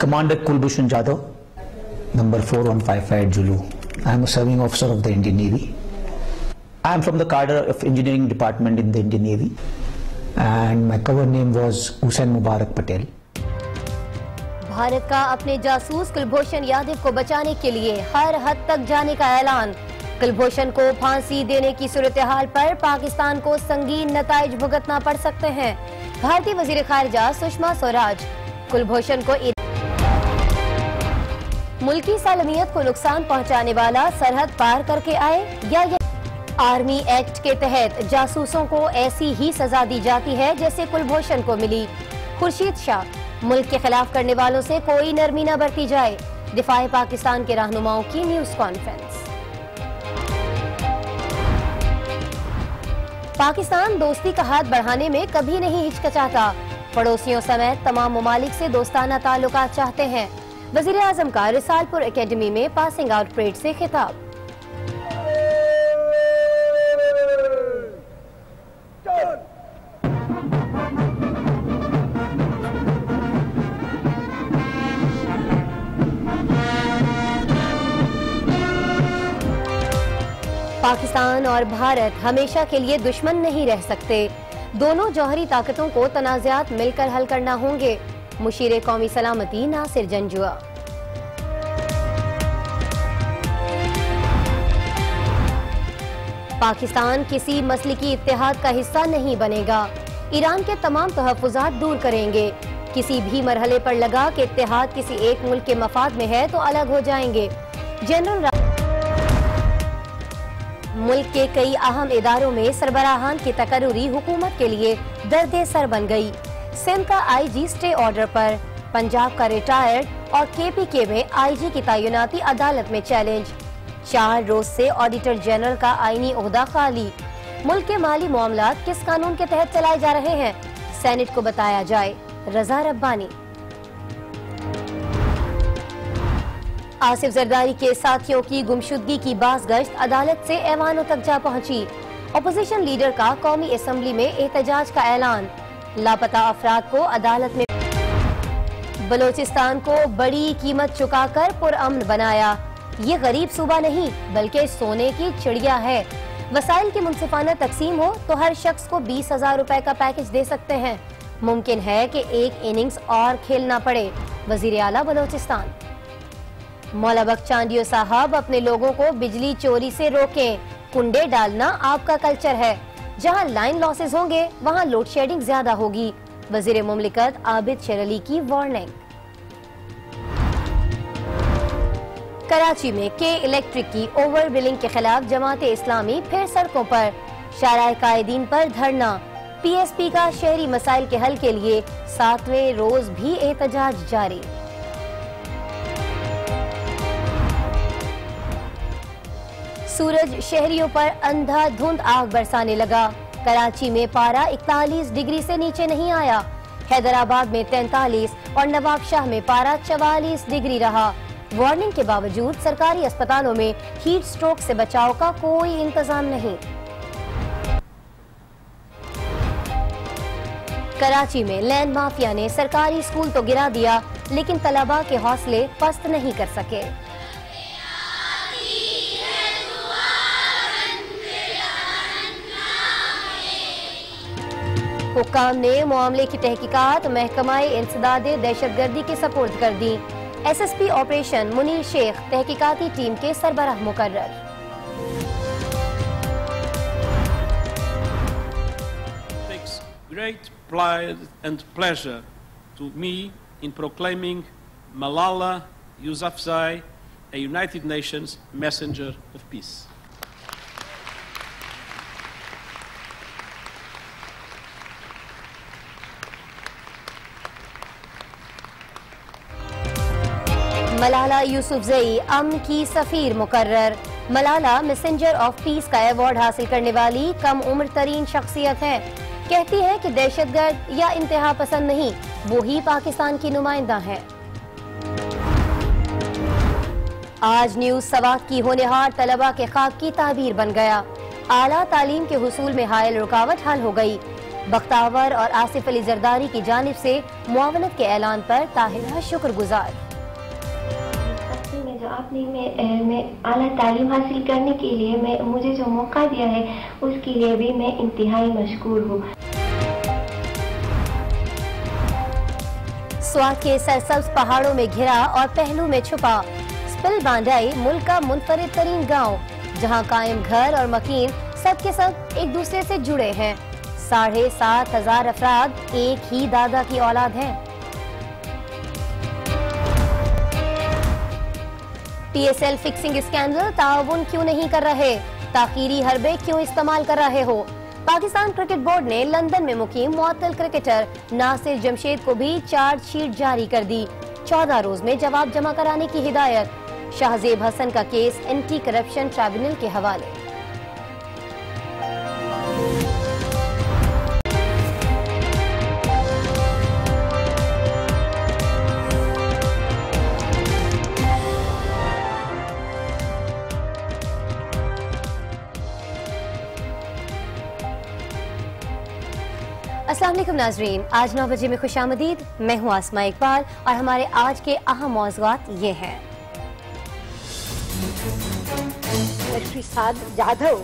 Commander Kulbhushan Jadhav, number 4155 Zulu. I am a serving officer of the Indian Navy. I am from the cadre of engineering department in the Indian Navy, and my cover name was Hussain Mubarak Patel. Bharat کا اپنے جاسوس کلبھوشن یادو کو بچانے کے لیے ہر حد تک جانے کا اعلان. کلبھوشن کو پھانسی دینے کی صورتحال پر پاکستان کو سنگین نتائج بھگتنا پڑ سکتے ہیں. بھارتی وزیر خارجہ سشما سوراج کلبھوشن کو ملکی سالمیت کو نقصان پہنچانے والا سرحد پار کر کے آئے یا آرمی ایکٹ کے تحت جاسوسوں کو ایسی ہی سزا دی جاتی ہے جیسے کلبھوشن کو ملی. خورشید شاہ ملک کے خلاف کرنے والوں سے کوئی نرمی نہ برتی جائے. دفاع پاکستان کے رہنماؤں کی نیوز کانفرنس. پاکستان دوستی کا ہاتھ بڑھانے میں کبھی نہیں ہچکچاتا. پڑوسیوں سمیت تمام ممالک سے دوستانہ تعلقات چاہتے ہیں. وزیر اعظم کا رسال پور اکیڈمی میں پاسنگ آؤٹ پریڈ سے خطاب. پاکستان اور بھارت ہمیشہ کے لیے دشمن نہیں رہ سکتے. دونوں جوہری طاقتوں کو تنازعات مل کر حل کرنا ہوں گے. مشیر قومی سلامتی ناصر جنجوعہ. پاکستان کسی مسلکی اتحاد کا حصہ نہیں بنے گا. ایران کے تمام تحفظات دور کریں گے. کسی بھی مرحلے پر لگا کہ اتحاد کسی ایک ملک کے مفاد میں ہے تو الگ ہو جائیں گے. جنرل ملک کے کئی اہم اداروں میں سربراہان کی تقرری حکومت کے لیے درد سر بن گئی. سندھ کا آئی جی سٹے آرڈر پر. پنجاب کا ریٹائرڈ اور کے پی کے میں آئی جی کی تعیناتی عدالت میں چیلنج. 4 روز سے آڈیٹر جنرل کا آئینی عہدہ خالی. ملک کے مالی معاملات کس قانون کے تحت چلائے جا رہے ہیں؟ سینٹ کو بتایا جائے. رضا ربانی. آصف زرداری کے ساتھیوں کی گمشدگی کی باز گشت عدالت سے ایوانوں تک جا پہنچی. اپوزیشن لیڈر کا قومی اسمبلی میں احتجاج کا اعلان. لاپتہ افراد کو عدالت میں. بلوچستان کو بڑی قیمت چکا کر پرامن بنایا. یہ غریب صوبہ نہیں بلکہ سونے کی چڑیا ہے. وسائل کی منصفانہ تقسیم ہو تو ہر شخص کو 20,000 روپے کا پیکج دے سکتے ہیں. ممکن ہے کہ ایک اننگز اور کھیلنا پڑے. وزیر اعلیٰ بلوچستان. مولا بخش چانڈیو صاحب اپنے لوگوں کو بجلی چوری سے روکیں. کنڈے ڈالنا آپ کا کلچر ہے. جہاں لائن لاسز ہوں گے وہاں لوڈ شیڈنگ زیادہ ہوگی. وزیر مملکت عابد شیر علی کی وارننگ. کراچی میں کے الیکٹرک کی اوور بلنگ کے خلاف جماعت اسلامی پھر سڑکوں پر. شارع قائدین پر دھرنا. پی ایس پی کا شہری مسائل کے حل کے لیے 7ویں روز بھی احتجاج جاری. سورج شہریوں پر اندھا دھند آگ برسانے لگا. کراچی میں پارہ 41 ڈگری سے نیچے نہیں آیا. حیدرآباد میں 43 اور نواب شاہ میں پارہ 44 ڈگری رہا. وارننگ کے باوجود سرکاری اسپتالوں میں ہیٹ سٹروک سے بچاؤ کا کوئی انتظام نہیں. کراچی میں لینڈ مافیا نے سرکاری اسکول تو گرا دیا لیکن طلباء کے حوصلے پست نہیں کر سکے. حکام نے معاملے کی تحقیقات محکمہ انسداد دہشت گردی کے سپرد کر دی. S S P operation Munir Sheikh تحقیقاتی ٹیم کے سربراہ مقرر. Takes great pride and pleasure to me in proclaiming Malala Yousafzai a United Nations messenger of peace. Malala Yousafzai امن کی سفیر مقرر. ملالہ میسنجر آف پیس کا ایوارڈ حاصل کرنے والی کم عمر ترین شخصیت ہیں. کہتی ہے کہ دہشت گرد یا انتہا پسند نہیں وہی پاکستان کی نمائندہ ہیں. آج نیوز سوات کی ہونہار طلباء کے خواب کی تعبیر بن گیا. اعلیٰ تعلیم کے حصول میں حائل رکاوٹ حل ہو گئی. बख्तावर और आसिफ अली जरदारी की जानिब से मुआवनत के ऐलान पर ताहिरा शुक्रगुजार। जो आपने मैं आला तालीम हासिल करने के लिए मुझे जो मौका दिया है उसके लिए भी मैं इंतहाई मशकूर हूँ। स्वात के सरसब्ज पहाड़ों में घिरा और पहलू में छुपा स्पिल बांडाई मुल्क का मुनफरिद तरीन गाँव, जहाँ कायम घर और मकीन सब के सब एक दूसरे से जुड़े हैं। 7,500 अफराद एक ही दादा की औलाद हैं। PSL फिक्सिंग स्कैंडल ताउन क्यों नहीं कर रहे, ताखीरी हरबे क्यों इस्तेमाल कर रहे हो। पाकिस्तान क्रिकेट बोर्ड ने लंदन में मुकीम मुअत्तल क्रिकेटर नासिर जमशेद को भी चार्जशीट जारी कर दी। 14 रोज में जवाब जमा कराने की हिदायत। शाहजेब हसन का केस एंटी करप्शन ट्राइब्यूनल के हवाले। अस्सलाम वालेकुम नाजरीन, आज 9 बजे में खुशामदीद। मैं हूँ आसमा इकबाल और हमारे आज के अहम मौज़ूआत ये हैं। Lakshmi Yadav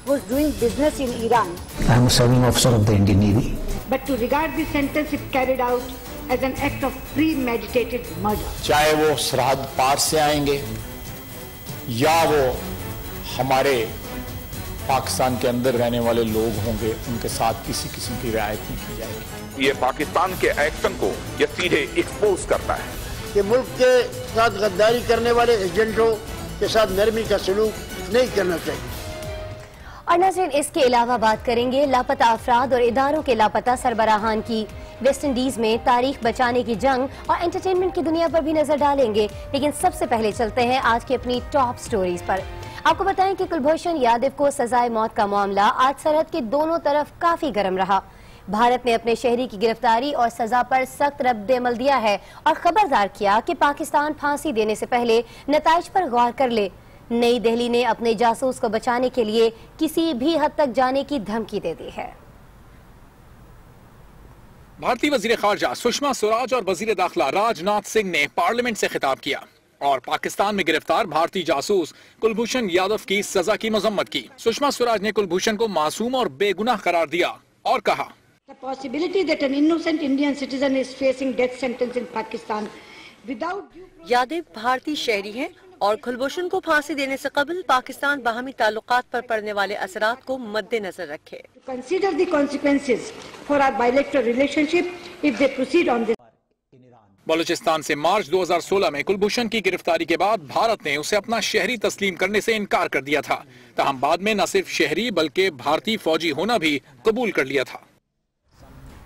was doing business in Iran. I am a serving officer of the Indian Navy. But to regard this sentence if carried out as an act of premeditated murder. चाहे वो सरहद पार से आएंगे या वो हमारे पाकिस्तान के अंदर रहने वाले लोग होंगे, उनके साथ किसी किस्म की रियायत नहीं की जाएगी। ये पाकिस्तान के एक्शन को ये सीधे एक्सपोज करता है कि मुल्क के साथ गद्दारी करने वाले एजेंटों के साथ नरमी का सलूक नहीं करना चाहिए। और नाज़रीन, इसके अलावा बात करेंगे लापता अफराद और इदारों के लापता सरबराहान की। वेस्ट इंडीज में तारीख बचाने की जंग और एंटरटेनमेंट की दुनिया पर भी नजर डालेंगे, लेकिन सबसे पहले चलते हैं आज की अपनी टॉप स्टोरीज पर। आपको बताएं कि कुलभूषण यादव को सजाए मौत का मामला आज सरहद के दोनों तरफ काफी गर्म रहा। भारत ने अपने शहरी की गिरफ्तारी और सजा पर सख्त रद्द-ए-अमल दिया है और खबरदार किया कि पाकिस्तान फांसी देने से पहले नताइज पर गौर कर ले। नई दिल्ली ने अपने जासूस को बचाने के लिए किसी भी हद तक जाने की धमकी दे दी है। भारतीय वजीर खारजा सुषमा स्वराज और वजीर दाखिला राजनाथ सिंह ने पार्लियामेंट से खिताब किया और पाकिस्तान में गिरफ्तार भारतीय जासूस कुलभूषण यादव की सजा की मजम्मत की। सुषमा स्वराज ने कुलभूषण को मासूम और बेगुनाह करार दिया और कहा, The possibility that an innocent Indian citizen is facing death sentence in Pakistan without Yadav भारतीय शहरी हैं और कुलभूषण को फांसी देने से कबल पाकिस्तान बाहमी ताल्लुकात पर पड़ने वाले असरात को मद्देनजर रखे। consider the consequences for our bilateral relationship if they proceed on this. Balochistan से मार्च 2016 में कुलभूषण की गिरफ्तारी के बाद भारत ने उसे अपना शहरी तस्लीम करने से इनकार कर दिया था। ताहम बाद में न सिर्फ शहरी बल्कि भारतीय फौजी होना भी कबूल कर लिया था।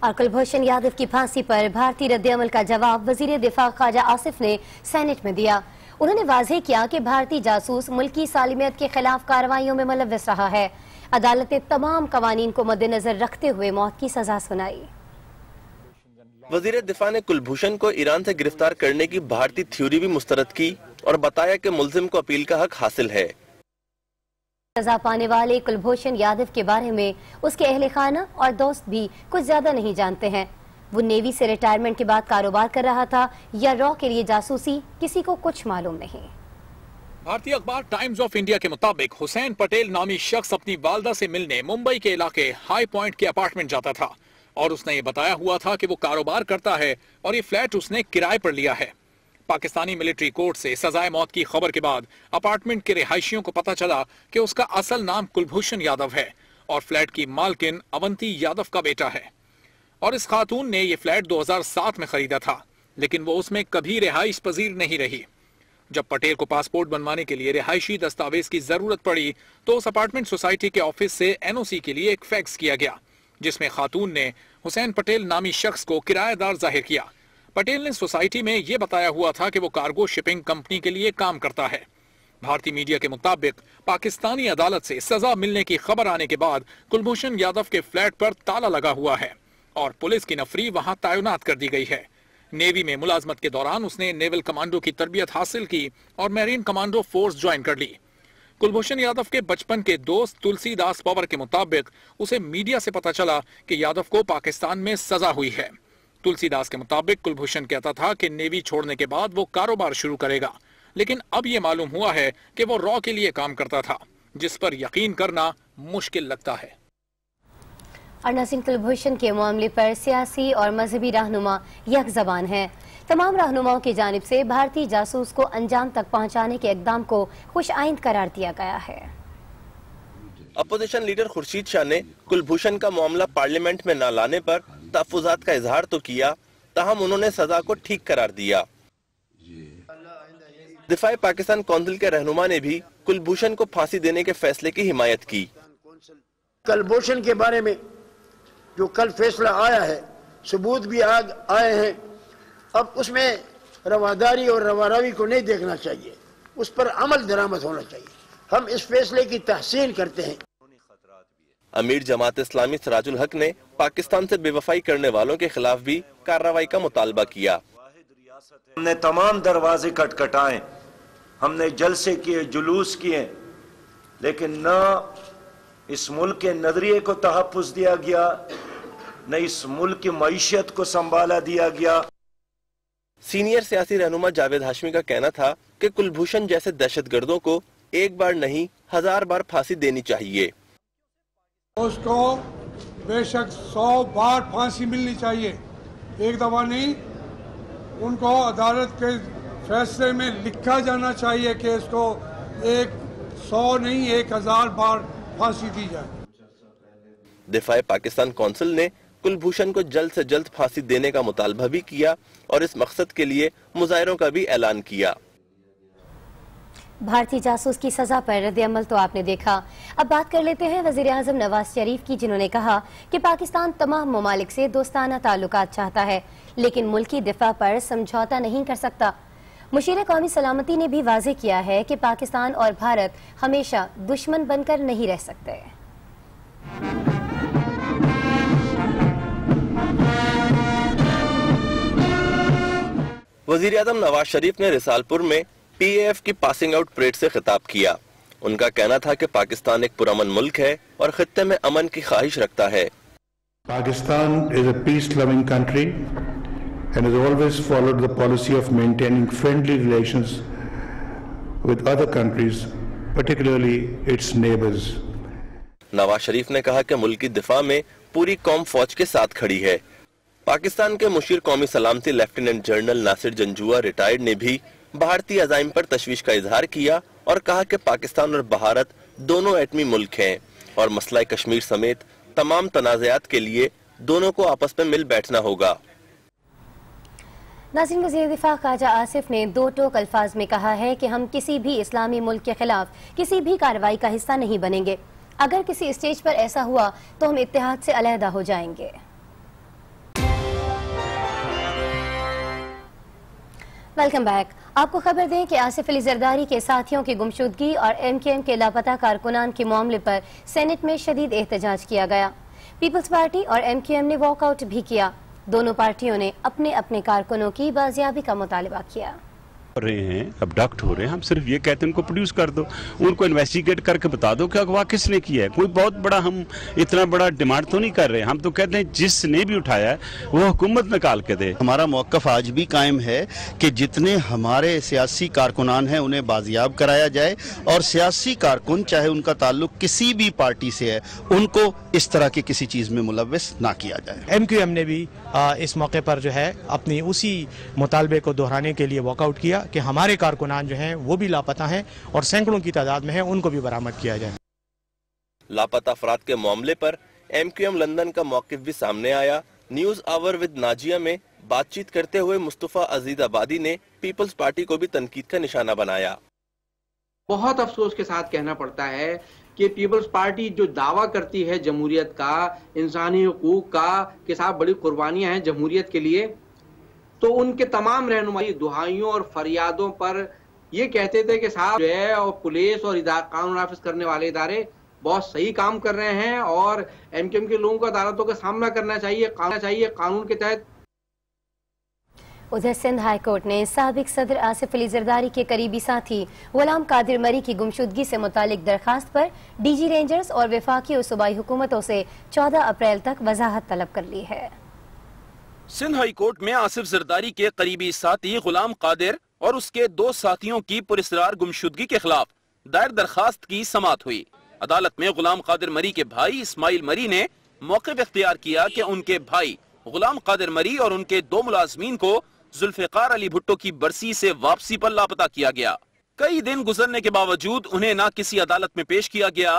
और कुलभूषण यादव की फांसी पर भारतीय रद्द-ए-अमल का जवाब वजीर दिफा ख्वाजा आसिफ ने सेनेट में दिया। उन्होंने वाज़ेह किया कि भारतीय जासूस मुल्की सालिमियत के खिलाफ कार्रवाइयों में मुलव्वस रहा है। अदालत ने तमाम कवानीन को मद्देनजर रखते हुए मौत की सजा सुनाई। वजीर दिफा ने कुलभूषण को ईरान से गिरफ्तार करने की भारतीय थ्योरी भी मुस्तरद की और बताया कि मुल्जिम को अपील का हक हासिल है। सजा पाने वाले कुलभूषण यादव के बारे में उसके अहले खाना और दोस्त भी कुछ ज्यादा नहीं जानते हैं। वो नेवी से रिटायरमेंट के बाद कारोबार कर रहा था या रॉ के लिए जासूसी, किसी को कुछ मालूम नहीं। भारतीय अखबार टाइम्स ऑफ इंडिया के मुताबिक हुसैन पटेल नामी शख्स अपनी वालदा से मिलने मुंबई के इलाके हाई पॉइंट के अपार्टमेंट जाता था और उसने ये बताया हुआ था कि वो कारोबार करता है और ये फ्लैट उसने किराए पर लिया है। पाकिस्तानी मिलिट्री कोर्ट से सजाए मौत की खबर के बाद अपार्टमेंट के रिहायशियों को पता चला कि उसका असल नाम कुलभूषण यादव है और फ्लैट की मालकिन अवंती यादव का बेटा है। और इस खातून ने ये फ्लैट 2007 में खरीदा था, लेकिन वो उसमें कभी रिहाइश पजीर नहीं रही। जब पटेल को पासपोर्ट बनवाने के लिए रिहायशी दस्तावेज की जरूरत पड़ी तो उस अपार्टमेंट सोसाइटी के ऑफिस से एनओसी के लिए एक फैक्स किया गया, जिसमें खातून ने हुसैन पटेल नामी शख्स को किराएदार जाहिर किया। पटेल ने सोसाइटी में यह बताया हुआ था कि वो कार्गो शिपिंग कंपनी के लिए काम करता है। भारतीय मीडिया के मुताबिक पाकिस्तानी अदालत से सजा मिलने की खबर आने के बाद कुलभूषण यादव के फ्लैट पर ताला लगा हुआ है और पुलिस की नफरी वहां तैनात कर दी गई है। नेवी में मुलाजमत के दौरान उसने नेवल कमांडो की तरबियत हासिल की और मैरीन कमांडो फोर्स ज्वाइन कर ली। कुलभूषण यादव के बचपन के दोस्त तुलसीदास पवार के मुताबिक उसे मीडिया से पता चला कि यादव को पाकिस्तान में सजा हुई है। तुलसीदास के मुताबिक कुलभूषण कहता था कि नेवी छोड़ने के बाद वो कारोबार शुरू करेगा, लेकिन अब ये मालूम हुआ है कि वो रॉ के लिए काम करता था, जिस पर यकीन करना मुश्किल लगता है। अरुणा सिंह, कुलभूषण के मामले पर सियासी और मजहबी रहनुमा यक ज़बान हैं। तमाम रहनुमाओं की जानिब से भारतीय जासूस को अंजाम तक पहुंचाने के इक़दाम को खुश आइंद करार दिया गया है। अपोजिशन लीडर खुर्शीद शाह ने कुलभूषण का मामला पार्लियामेंट में न लाने पर तहफ़्फ़ुज़ात का इजहार तो किया, ताहम उन्होंने सजा को ठीक करार दिया। दिफाए पाकिस्तान कौंसिल के रहनुमा ने भी कुलभूषण को फांसी देने के फैसले की हिमायत की। कुलभूषण के बारे में जो कल फैसला आया है, सबूत भी आए हैं, अब उसमें रवादारी और रवारावी को नहीं देखना चाहिए, उस पर अमल दरामद होना चाहिए। हम इस फैसले की तहसीन करते हैं। अमीर जमात इस्लामी सिराजुल हक ने पाकिस्तान से बेवफाई करने वालों के खिलाफ भी कार्रवाई का मुतालबा किया। हमने तमाम दरवाजे खटखटाए, हमने जलसे किए, जुलूस किए, लेकिन न इस मुल्क के नजरिए को तहफ़्फ़ुज़ दिया गया, न इस मुल्क की मईशत को संभाला दिया गया। सीनियर सियासी रहनुमा जावेद हाशमी का कहना था कि कुलभूषण जैसे दहशतगर्दों को एक बार नहीं 1000 बार फांसी देनी चाहिए। उसको बेशक 100 बार फांसी मिलनी चाहिए, एक दफा नहीं। उनको अदालत के फैसले में लिखा जाना चाहिए कि इसको 100 नहीं 1000 बार फांसी दी जाए। दिफाए पाकिस्तान कौंसिल ने कुलभूषण को जल्द से जल्द फांसी देने का मुतालबा भी किया और इस मकसद के लिए मुजाहिरों का भी ऐलान किया। भारतीय जासूस की सजा पर रद्द-ए-अमल तो आपने देखा। अब बात कर लेते हैं वजीर आज़म नवाज शरीफ की, जिन्होंने कहा कि पाकिस्तान तमाम ममालिक से दोस्ताना ताल्लुकात चाहता है, लेकिन मुल्की दिफा पर समझौता नहीं कर सकता। मुशीर कौमी सलामती ने भी वाज़ेह किया है कि पाकिस्तान और भारत हमेशा दुश्मन बनकर नहीं रह सकते। वजीर आज़म नवाज शरीफ ने रिसालपुर में PAF की पासिंग आउट परेड से खिताब किया। उनका कहना था कि पाकिस्तान एक पुरअमन मुल्क है और खित्ते में अमन की ख्वाहिश रखता है। Pakistan is a peace-loving country and has always followed the policy of maintaining friendly relations with other countries, particularly its neighbors. Nawaz Sharif ने कहा कि मुल्क की दिफा में पूरी कौम फौज के साथ खड़ी है। पाकिस्तान के मुशीर कौमी सलामती lieutenant general Nasir Janjua retired ने भी भारतीय अज़ाइम पर तशवीश का इजहार किया और कहा कि पाकिस्तान और भारत दोनों एटमी मुल्क हैं और मसला कश्मीर समेत तमाम तनाज़ात के लिए दोनों को आपस में मिल बैठना होगा। नाज़रीन, वज़ीर दिफा ख्वाजा आसिफ ने दो टोक अल्फाज में कहा है कि हम किसी भी इस्लामी मुल्क के खिलाफ किसी भी कार्रवाई का हिस्सा नहीं बनेंगे। अगर किसी स्टेज पर ऐसा हुआ तो हम इत्तेहाद से अलहदा हो जाएंगे। Welcome back. आपको खबर दें कि आसिफ अली जरदारी के साथियों की गुमशुदगी और MKM के लापता कारकुनान के मामले पर सेनेट में शदीद एहतजाज किया गया। पीपल्स पार्टी और MKM ने वॉकआउट भी किया। दोनों पार्टियों ने अपने अपने कारकुनों की बाजियाबी का मुतालबा किया। रहे हैं, अबडक्ट हो रहे हैं, हम सिर्फ ये कहते हैं उनको प्रोड्यूस कर दो, उनको इन्वेस्टिगेट करके बता दो कि अगवा किसने किया है। कोई बहुत बड़ा हम इतना बड़ा डिमांड तो नहीं कर रहे, हम तो कहते हैं जिसने भी उठाया है वो हुकूमत निकाल के दे। हमारा मौक़िफ़ आज भी कायम है कि जितने हमारे सियासी कारकुनान हैं उन्हें बाजियाब कराया जाए और सियासी कारकुन चाहे उनका ताल्लुक किसी भी पार्टी से है उनको इस तरह की किसी चीज़ में मुलव्वस ना किया जाए। MQM ने भी इस मौके पर जो है अपनी उसी मुतालबे को दोहराने के लिए वॉकआउट किया कि हमारे कारकुनान जो हैं वो भी लापता हैं और सैकड़ों की तादाद में हैं, उनको भी बरामद किया जाए। लापता अफराद के मामले पर MQM लंदन का मौक़िफ़ भी सामने आया। न्यूज़ आवर विद नाजिया में बातचीत करते हुए मुस्तफ़ा अजीज आबादी ने पीपल्स पार्टी को भी तनकीद का निशाना बनाया। बहुत अफसोस के साथ कहना पड़ता है कि पीपल्स पार्टी जो दावा करती है जमहूरियत का, इंसानी हुकूक का, के साथ बड़ी कुर्बानियां हैं जमहूरियत के लिए, तो उनके तमाम रहनुमाई दुहाइयों और फरियादों पर ये कहते थे कि साहब जो है और पुलिस और कानून नाफिज करने वाले इदारे बहुत सही काम कर रहे हैं और MKM के लोगों को अदालतों का सामना करना चाहिए कानून के तहत। उधर सिंध हाई कोर्ट ने साबिक सदर आसिफ अली जरदारी के करीबी साथी गुलाम कादिर मरी की गुमशुदगी से मुतालिक दरखास्त पर डीजी रेंजर्स और वफाकी और सूबाई हुकूमतों से 14 अप्रैल तक वजाहत तलब कर ली है। सिंध हाई कोर्ट में आसिफ जरदारी के करीबी साथी गुलाम कादिर और उसके 2 साथियों की पुरस्रार गुमशुदगी के खिलाफ दायर दरखास्त की समाअत हुई। अदालत में गुलाम कादिर मरी के भाई इस्माइल मरी ने मौक़िफ़ इख्तियार किया कि उनके भाई गुलाम कादिर मरी और उनके 2 मुलाजमीन को जुल्फ़िकार अली भुट्टो की बरसी से वापसी पर लापता किया गया। कई दिन गुजरने के बावजूद उन्हें ना किसी अदालत में पेश किया गया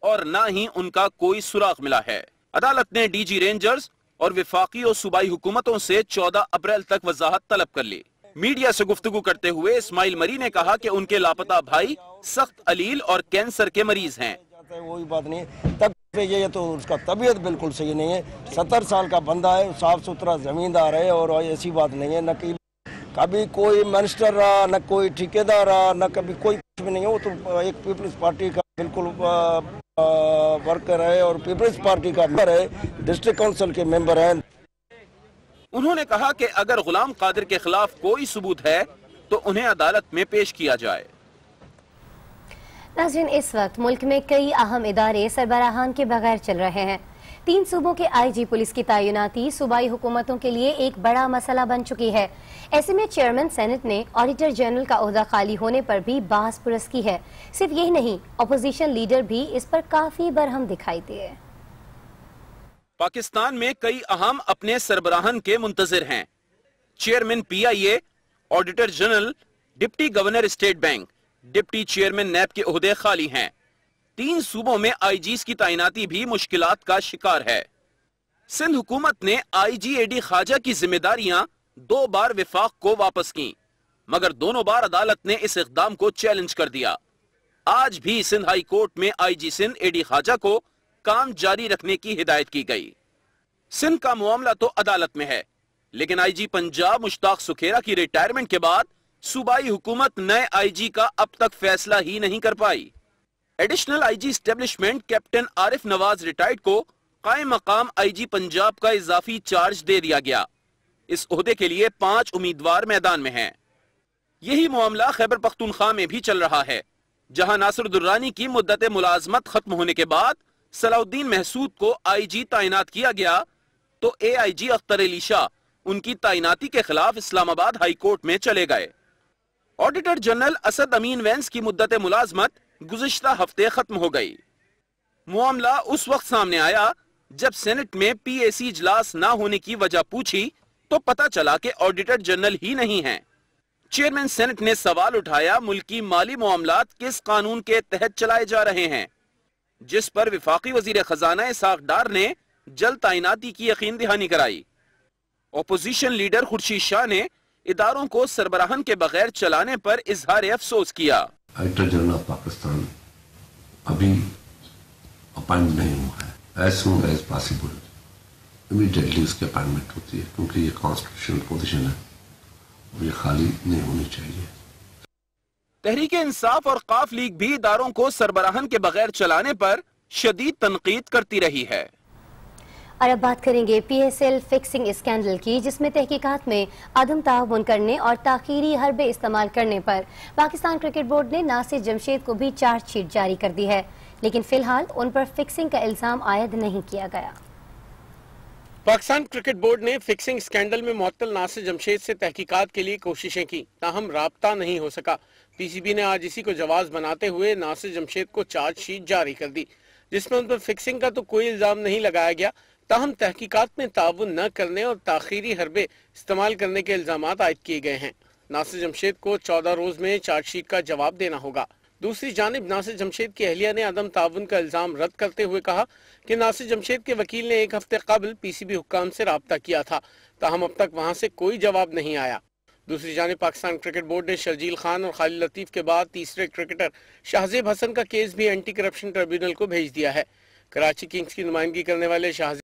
और ना ही उनका कोई सुराग मिला है। अदालत ने डीजी रेंजर्स और वफाकी और सूबाई हुकूमतों से 14 अप्रैल तक वजाहत तलब कर ली। मीडिया से गुफ्तगू करते हुए इस्माइल मरी ने कहा कि उनके लापता भाई सख्त अलील और कैंसर के मरीज हैं। वही बात नहीं तब ये तो उसका तबीयत बिल्कुल सही नहीं है। 70 साल का बंदा है, साफ सुथरा जमींदार है और ऐसी बात नहीं है। न कभी कोई मिनिस्टर रहा, न कोई ठेकेदार रहा, न कभी कोई कुछ भी नहीं है। वो तो एक पीपल्स पार्टी का बिल्कुल वर्कर है और पीपल्स पार्टी का मेंबर है, डिस्ट्रिक्ट काउंसिल के मेंबर है। उन्होंने कहा कि अगर गुलाम कादिर के खिलाफ कोई सबूत है तो उन्हें अदालत में पेश किया जाए। नाज़रीन, इस वक्त मुल्क में कई अहम इदारे सरबराहान के बगैर चल रहे हैं। 3 सूबों के IG पुलिस की तैनाती सूबाई हुकूमतों के लिए एक बड़ा मसला बन चुकी है। ऐसे में चेयरमैन सेनेट ने ऑडिटर जनरल का ओहदा खाली होने पर भी बहस पुरस की है। सिर्फ यही नहीं, अपोजिशन लीडर भी इस पर काफी बरहम दिखाई दिए। पाकिस्तान में कई अहम अपने सरबराहन के मुंतजिर हैं। Chairman PIA, auditor general, deputy governor state bank, deputy chairman NAB के ओहदे खाली हैं। 3 सूबों में IGs की तैनाती भी मुश्किलात का शिकार है। सिंध हुकूमत ने IG AD ख्वाजा की जिम्मेदारियां 2 बार विफाक को वापस की, मगर दोनों बार अदालत ने इस इक़दाम को चैलेंज कर दिया। आज भी सिंध हाई कोर्ट में IG सिंध AD ख्वाजा को काम जारी रखने की हिदायत की गई। सिंध का मामला तो अदालत में है, लेकिन IG पंजाब मुश्ताक सुखेरा की रिटायरमेंट के बाद सूबाई हुकूमत नए IG का अब तक फैसला ही नहीं कर पाई। Additional IG establishment captain Arif Nawaz retired को कायम मकाम IG पंजाब का इजाफी चार्ज दे दिया गया। इस ओहदे के लिए 5 उम्मीदवार मैदान में हैं। यही मामला खैबर पख्तूनख्वा में भी चल रहा है, जहां नासिर दुर्रानी की मुद्दत मुलाजमत खत्म होने के बाद सलाउद्दीन महसूद को IG तैनात किया गया तो AIG अख्तर अली शाह उनकी तैनाती के खिलाफ इस्लामाबाद हाई कोर्ट में चले गए। ऑडिटर जनरल असद अमीन वैंस की मुद्दत मुलाजमत गुज़िश्ता हफ्ते खत्म हो गई। मामला उस वक्त सामने आया जब सेनेट में PAC इजलास ना होने की वजह पूछी तो पता चला कि ऑडिटर जनरल ही नहीं हैं। चेयरमैन सेनेट ने सवाल उठाया, मुल्की माली मामलात किस कानून के तहत चलाए जा रहे हैं, जिस पर विफाकी वजीर खजाना इसहाक डार ने जल्द तैनाती की यकीन दहानी कराई। अपोजिशन लीडर खुर्शीद शाह ने इदारों को सरबराहन के बगैर चलाने पर इजहार अफसोस किया। ऑडिटर जनरल ऑफ पाकिस्तान अभी अपॉइंट नहीं हुआ है। As soon as possible immediately उसकी अपॉइंटमेंट होती है, क्योंकि ये कॉन्स्टिट्यूशनल पोजीशन है और ये खाली नहीं होनी चाहिए। तहरीक इंसाफ और काफ लीग भी इदारों को सरबराहन के बगैर चलाने पर शदीद तनकीद करती रही है। और अब बात करेंगे PSL फिक्सिंग स्कैंडल की, जिसमें तहकीकात में अदम ताउन करने और ताखीरी हरबे इस्तेमाल करने पर पाकिस्तान क्रिकेट बोर्ड ने नासिर जमशेद को भी चार्जशीट जारी कर दी है, लेकिन फिलहाल उन पर फिक्सिंग का इल्जाम आयद नहीं किया गया। पाकिस्तान क्रिकेट बोर्ड ने फिक्सिंग स्कैंडल में मुअत्तल नासिर जमशेद से तहकीकात के लिए कोशिशें की, ताहम राब्ता नहीं हो सका। PCB ने आज इसी को जवाब बनाते हुए नासिर जमशेद को चार्जशीट जारी कर दी, जिसमें उन पर फिक्सिंग का तो कोई इल्जाम नहीं लगाया गया, ताहम तहकीकात में ताउन न करने और ताखीरी हरबे इस्तेमाल करने के इल्जामात आयद किए गए हैं। नासिर जमशेद को 14 रोज में चार्जशीट का जवाब देना होगा। दूसरी जानिब नासिर जमशेद की अहलिया ने अदम ताउन का इल्जाम रद्द करते हुए कहा कि नासिर जमशेद के वकील ने 1 हफ्ते कबल PCB हुक्काम से राब्ता किया था, ताहम अब तक वहां से कोई जवाब नहीं आया। दूसरी जानिब पाकिस्तान क्रिकेट बोर्ड ने शर्जील खान और खालिद लतीफ के बाद तीसरे क्रिकेटर शाहजेब हसन का केस भी एंटी करप्शन ट्रिब्यूनल को भेज दिया है। कराची किंग्स की नुमाइंदगी करने वाले शाहजेब